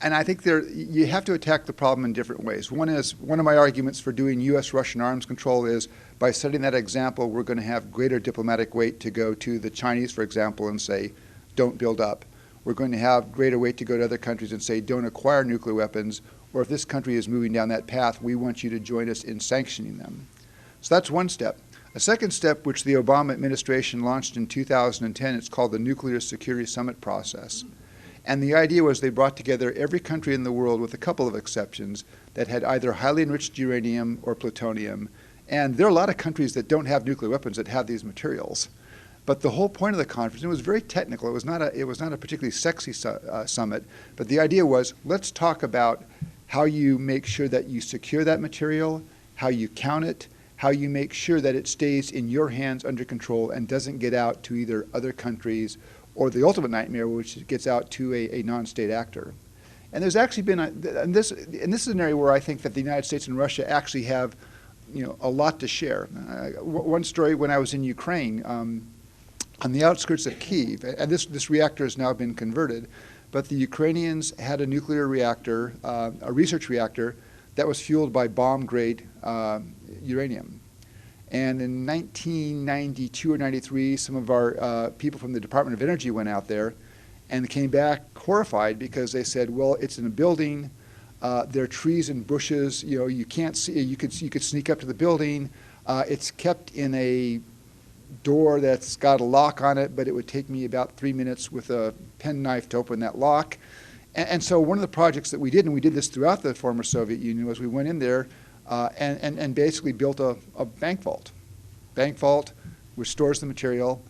And I think you have to attack the problem in different ways. One of my arguments for doing U.S.-Russian arms control is by setting that example, we're going to have greater diplomatic weight to go to the Chinese, for example, and say, don't build up. We're going to have greater weight to go to other countries and say, don't acquire nuclear weapons, or if this country is moving down that path, we want you to join us in sanctioning them. So that's one step. A second step, which the Obama administration launched in 2010, it's called the Nuclear Security Summit process. And the idea was they brought together every country in the world, with a couple of exceptions, that had either highly enriched uranium or plutonium. And there are a lot of countries that don't have nuclear weapons that have these materials. But the whole point of the conference, it was very technical. It was not a particularly sexy summit. But the idea was, let's talk about how you make sure that you secure that material, how you count it, how you make sure that it stays in your hands under control and doesn't get out to either other countries or the ultimate nightmare, which gets out to a non-state actor. And there's actually been, and this is an area where I think that the United States and Russia actually have, a lot to share. One story, when I was in Ukraine, on the outskirts of Kyiv, and this reactor has now been converted, but the Ukrainians had a nuclear reactor, a research reactor, that was fueled by bomb-grade uranium. And in 1992 or 93, some of our people from the Department of Energy went out there and came back horrified because they said, well, it's in a building, there are trees and bushes, you can't see, you could sneak up to the building, it's kept in a door that's got a lock on it, but it would take me about 3 minutes with a penknife to open that lock. And so one of the projects that we did, and we did this throughout the former Soviet Union, was we went in there and basically built a bank vault. Bank vault, which stores the material,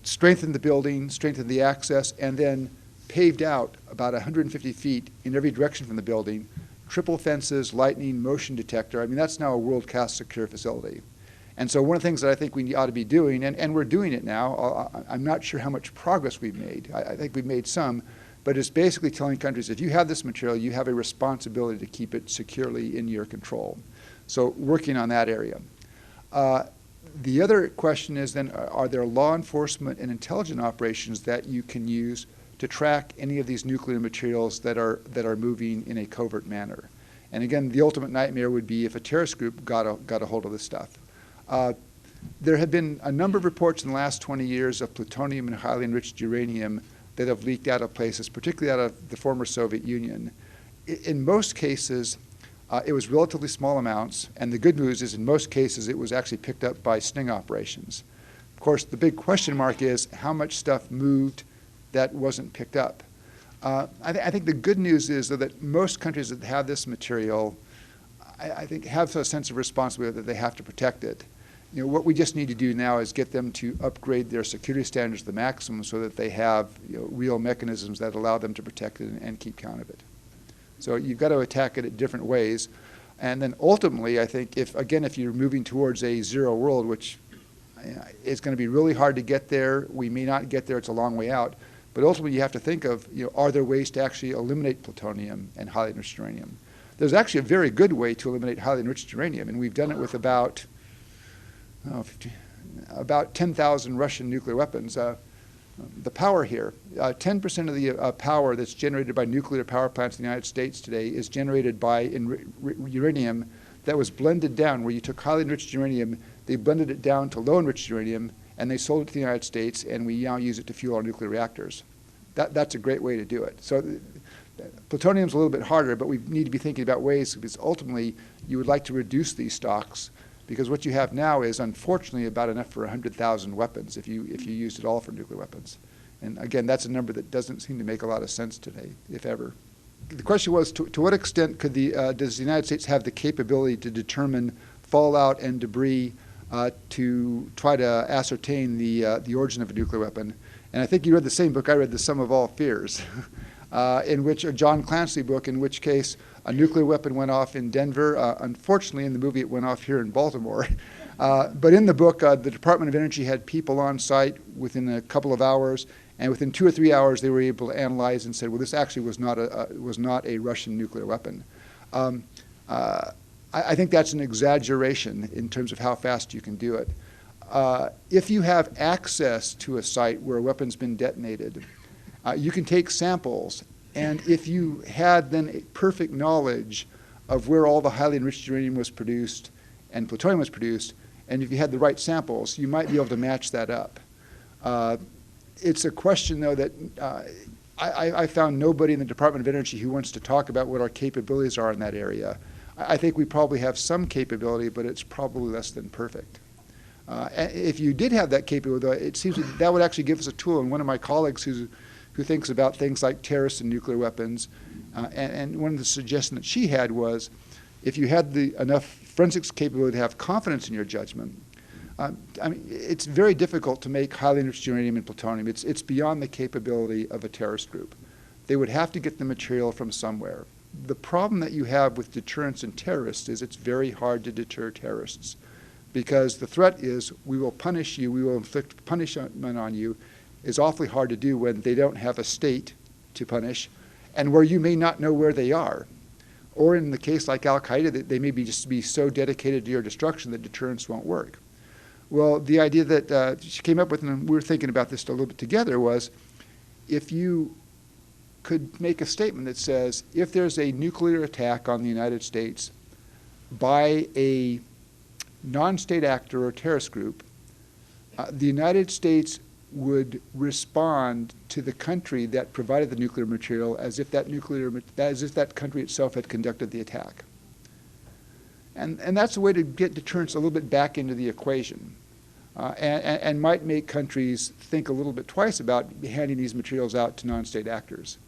strengthened the building, strengthened the access, and then paved out about 150 feet in every direction from the building, triple fences, lightning, motion detector. I mean, that's now a world-class secure facility. And so one of the things that I think we ought to be doing, and we're doing it now, I'm not sure how much progress we've made. I think we've made some, but it's basically telling countries, if you have this material, you have a responsibility to keep it securely in your control. So working on that area. The other question is then, are there law enforcement and intelligence operations that you can use to track any of these nuclear materials that are moving in a covert manner? And again, the ultimate nightmare would be if a terrorist group got a hold of this stuff. There have been a number of reports in the last 20 years of plutonium and highly enriched uranium that have leaked out of places, particularly out of the former Soviet Union. In most cases, it was relatively small amounts, and the good news is in most cases it was actually picked up by sting operations. Of course, the big question mark is how much stuff moved that wasn't picked up. I think the good news is that most countries that have this material, I think, have a sense of responsibility that they have to protect it. You know, what we just need to do now is get them to upgrade their security standards to the maximum so that they have, you know, real mechanisms that allow them to protect it and keep count of it. So you've got to attack it in different ways. And then ultimately, I think, if you're moving towards a zero world, which it's going to be really hard to get there, we may not get there, it's a long way out, but ultimately you have to think of, you know, are there ways to actually eliminate plutonium and highly enriched uranium? There's actually a very good way to eliminate highly enriched uranium, and we've done it with about 10,000 Russian nuclear weapons. The power here, 10% of the power that's generated by nuclear power plants in the United States today is generated by uranium that was blended down, where you took highly enriched uranium, they blended it down to low enriched uranium, and they sold it to the United States, and we now use it to fuel our nuclear reactors. That's a great way to do it. So plutonium's a little bit harder, but we need to be thinking about ways, because ultimately you would like to reduce these stocks, because what you have now is unfortunately about enough for 100,000 weapons if you used it all for nuclear weapons. And again, that's a number that doesn't seem to make a lot of sense today, if ever. The question was, to what extent could does the United States have the capability to determine fallout and debris to try to ascertain the origin of a nuclear weapon? And I think you read the same book I read, The Sum of All Fears, in which a John Clancy book, in which case a nuclear weapon went off in Denver. Unfortunately, in the movie, it went off here in Baltimore. But in the book, the Department of Energy had people on site within a couple of hours, and within 2 or 3 hours, they were able to analyze and said, well, this actually was not a Russian nuclear weapon. I think that's an exaggeration in terms of how fast you can do it. If you have access to a site where a weapon's been detonated, you can take samples, and if you had then a perfect knowledge of where all the highly enriched uranium was produced and plutonium was produced, and if you had the right samples, you might be able to match that up. It's a question, though, that I found nobody in the Department of Energy who wants to talk about what our capabilities are in that area. I think we probably have some capability, but it's probably less than perfect. If you did have that capability, though, it seems that would actually give us a tool. And one of my colleagues who thinks about things like terrorists and nuclear weapons, and one of the suggestions that she had was, if you had enough forensics capability to have confidence in your judgment, I mean, it's very difficult to make highly enriched uranium and plutonium. It's beyond the capability of a terrorist group. They would have to get the material from somewhere. The problem that you have with deterrence and terrorists is it's very hard to deter terrorists, because the threat is, we will punish you, we will inflict punishment on you, is awfully hard to do when they don't have a state to punish, and where you may not know where they are. Or in the case like Al-Qaeda, they may just be so dedicated to your destruction that deterrence won't work. Well, the idea that she came up with, and we were thinking about this a little bit together, was if you could make a statement that says, if there's a nuclear attack on the United States by a non-state actor or terrorist group, the United States would respond to the country that provided the nuclear material as if that country itself had conducted the attack. And that's a way to get deterrence a little bit back into the equation. and might make countries think a little bit twice about handing these materials out to non-state actors.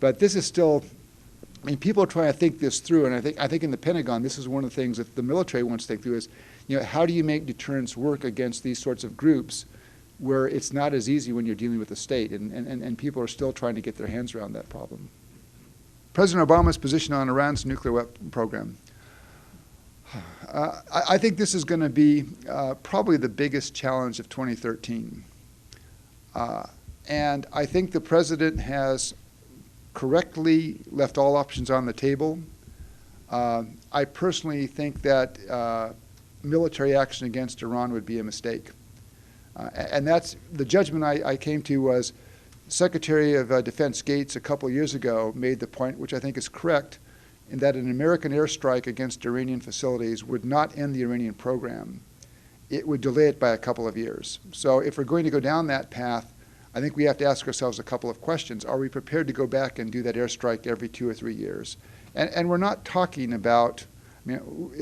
But this is still, I mean, people are trying to think this through, and I think in the Pentagon, this is one of the things that the military wants to think through is, how do you make deterrence work against these sorts of groups where it's not as easy when you're dealing with the state, and people are still trying to get their hands around that problem. President Obama's position on Iran's nuclear weapon program. I think this is going to be probably the biggest challenge of 2013. And I think the president has correctly left all options on the table. I personally think that military action against Iran would be a mistake. And that's the judgment I came to was Secretary of Defense Gates a couple of years ago made the point, which I think is correct, in that an American airstrike against Iranian facilities would not end the Iranian program. It would delay it by a couple of years. So if we're going to go down that path, I think we have to ask ourselves a couple of questions. Are we prepared to go back and do that airstrike every 2 or 3 years? And we're not talking about, I mean,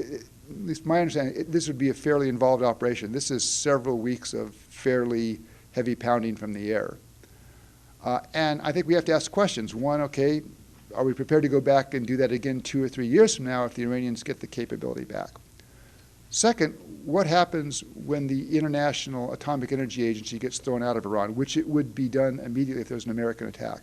at least my understanding, this would be a fairly involved operation. This is several weeks of fairly heavy pounding from the air. And I think we have to ask questions. One, okay, are we prepared to go back and do that again 2 or 3 years from now if the Iranians get the capability back? Second, what happens when the International Atomic Energy Agency gets thrown out of Iran, which it would be done immediately if there's an American attack?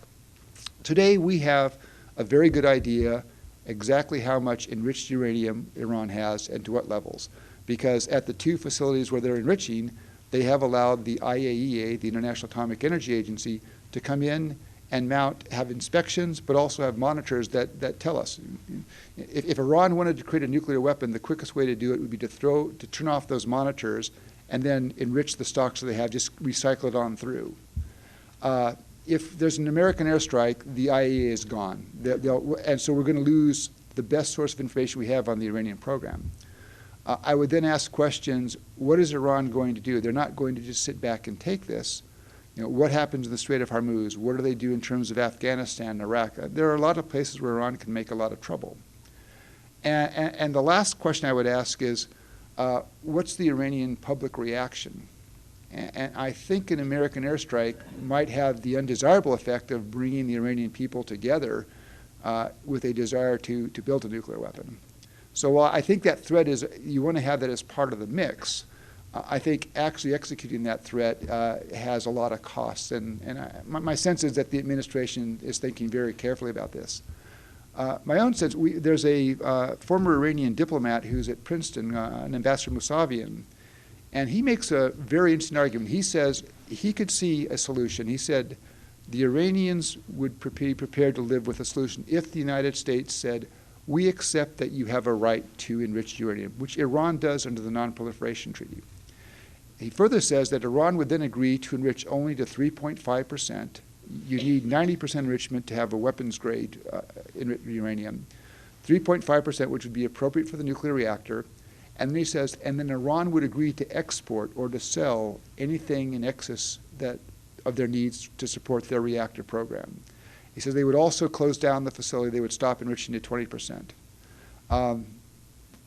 Today we have a very good idea exactly how much enriched uranium Iran has and to what levels. Because at the 2 facilities where they're enriching, they have allowed the IAEA, the International Atomic Energy Agency, to come in and have inspections, but also have monitors that tell us. If Iran wanted to create a nuclear weapon, the quickest way to do it would be to turn off those monitors and then enrich the stocks that they have, just recycle it on through. If there's an American airstrike, the IAEA is gone. And so we're going to lose the best source of information we have on the Iranian program. I would then ask questions, what is Iran going to do? They're not going to just sit back and take this. What happens in the Strait of Hormuz? What do they do in terms of Afghanistan and Iraq? There are a lot of places where Iran can make a lot of trouble. And the last question I would ask is, what's the Iranian public reaction? And I think an American airstrike might have the undesirable effect of bringing the Iranian people together with a desire to build a nuclear weapon. So while I think that threat is, you want to have that as part of the mix, I think actually executing that threat has a lot of costs. And my sense is that the administration is thinking very carefully about this. My own sense, there's a former Iranian diplomat who's at Princeton, an Ambassador Mousavian, and he makes a very interesting argument. He says he could see a solution. He said the Iranians would be prepared to live with a solution if the United States said, we accept that you have a right to enrich uranium, which Iran does under the Non-Proliferation Treaty. He further says that Iran would then agree to enrich only to 3.5%. You need 90% enrichment to have a weapons-grade uranium. 3.5%, which would be appropriate for the nuclear reactor. And then he says, and then Iran would agree to export or to sell anything in excess of their needs to support their reactor program. He says they would also close down the facility. They would stop enriching to 20%.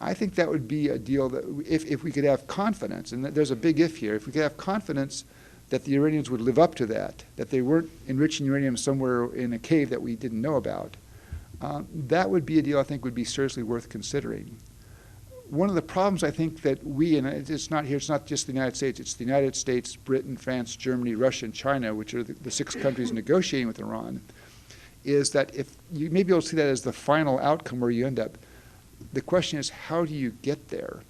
I think that would be a deal that if we could have confidence, and there's a big if here, if we could have confidence that the Iranians would live up to that they weren't enriching uranium somewhere in a cave that we didn't know about, that would be a deal I think would be seriously worth considering. One of the problems I think that and it's not here, it's not just the United States, it's the United States, Britain, France, Germany, Russia, and China, which are the 6 countries negotiating with Iran, is that if you may be able to see that as the final outcome where you end up. The question is, how do you get there?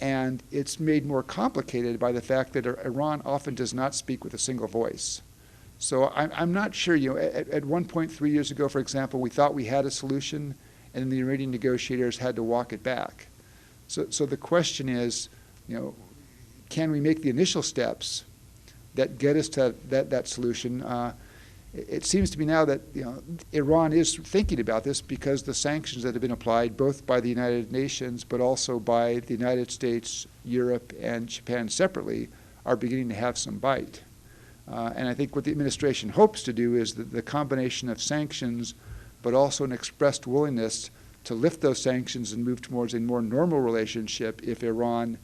And it's made more complicated by the fact that Iran often does not speak with a single voice. So I'm not sure, at one point 3 years ago, for example, we thought we had a solution, and then the Iranian negotiators had to walk it back. So the question is, can we make the initial steps that get us to that solution? It seems to me now that Iran is thinking about this because the sanctions that have been applied both by the United Nations but also by the United States, Europe, and Japan separately are beginning to have some bite. And I think what the administration hopes to do is that the combination of sanctions but also an expressed willingness to lift those sanctions and move towards a more normal relationship if Iran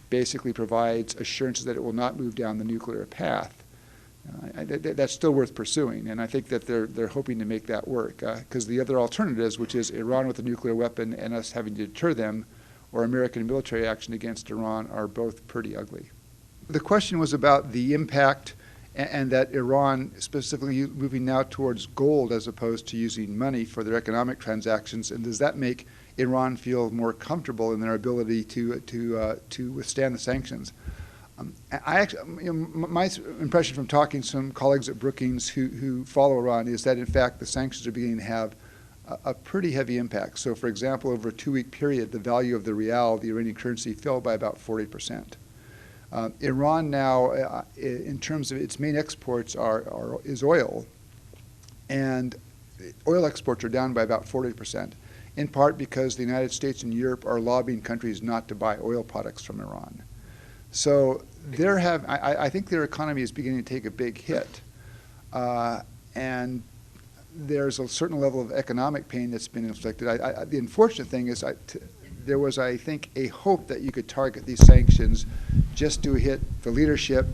basically provides assurances that it will not move down the nuclear path. That's still worth pursuing, and I think that they're hoping to make that work, because the other alternatives, which is Iran with a nuclear weapon and us having to deter them, or American military action against Iran, are both pretty ugly. The question was about the impact, and that Iran specifically moving now towards gold as opposed to using money for their economic transactions, and does that make Iran feel more comfortable in their ability to withstand the sanctions? My impression from talking to some colleagues at Brookings who follow Iran is that, in fact, the sanctions are beginning to have a pretty heavy impact. So, for example, over a 2-week period, the value of the rial, the Iranian currency, fell by about 40%. Iran now, in terms of its main exports, is oil, and oil exports are down by about 40%, in part because the United States and Europe are lobbying countries not to buy oil products from Iran. So I think their economy is beginning to take a big hit, and there's a certain level of economic pain that's been inflicted. The unfortunate thing is there was, I think, a hope that you could target these sanctions just to hit the leadership,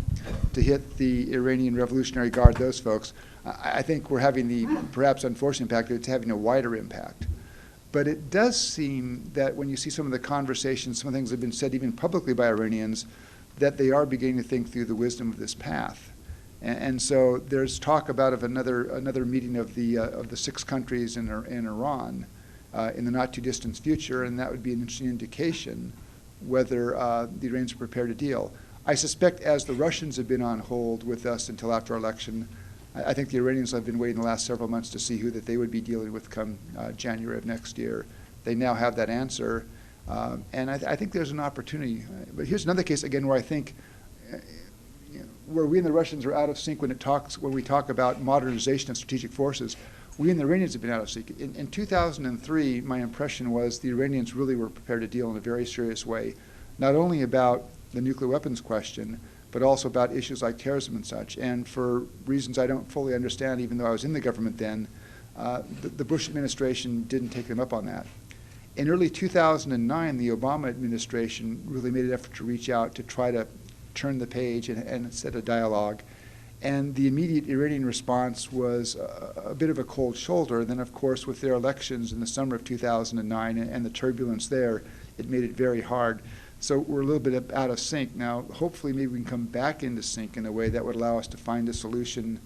to hit the Iranian Revolutionary Guard, those folks. I think we're having the perhaps unfortunate impact that it's having a wider impact. But it does seem that when you see some of the conversations, some of the things that have been said even publicly by Iranians, that they are beginning to think through the wisdom of this path. And so there's talk about another meeting of the 6 countries in Iran in the not too distant future, and that would be an interesting indication whether the Iranians are prepared to deal. I suspect as the Russians have been on hold with us until after our election, I think the Iranians have been waiting the last several months to see who that they would be dealing with come January of next year. They now have that answer, and I think there's an opportunity. But here's another case, again, where I think where we and the Russians are out of sync when we talk about modernization of strategic forces. We and the Iranians have been out of sync. In 2003, my impression was the Iranians really were prepared to deal in a very serious way, not only about the nuclear weapons question, but also about issues like terrorism and such. And for reasons I don't fully understand, even though I was in the government then, the Bush administration didn't take them up on that. In early 2009, the Obama administration really made an effort to reach out to try to turn the page and set a dialogue. And the immediate Iranian response was a bit of a cold shoulder. And then, of course, with their elections in the summer of 2009 and the turbulence there, it made it very hard. So we're a little bit out of sync. Now, hopefully maybe we can come back into sync in a way that would allow us to find a solution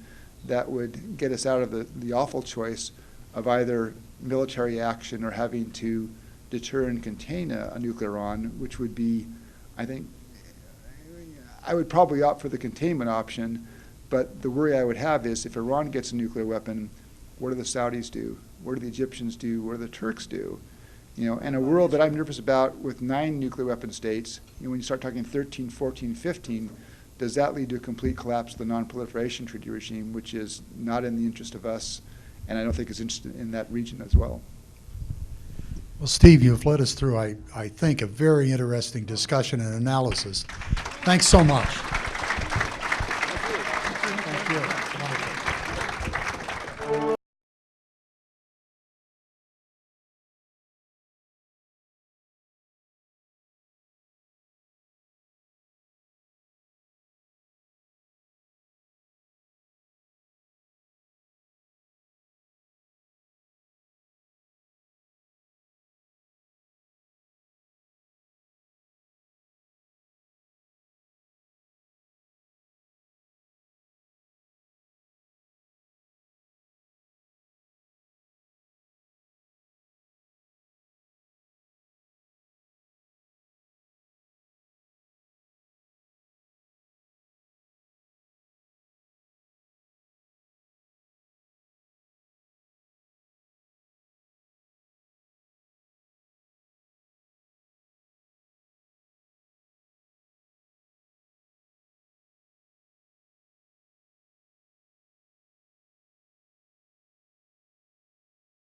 that would get us out of the awful choice of either military action or having to deter and contain a nuclear Iran, which would be, I think, I would probably opt for the containment option, but the worry I would have is if Iran gets a nuclear weapon, what do the Saudis do? What do the Egyptians do? What do the Turks do? And a world that I'm nervous about with 9 nuclear weapon states, when you start talking 13, 14, 15, does that lead to a complete collapse of the non-proliferation treaty regime, which is not in the interest of us, and I don't think is interested in that region as well. Well, Steve, you've led us through, I think, a very interesting discussion and analysis. Thanks so much.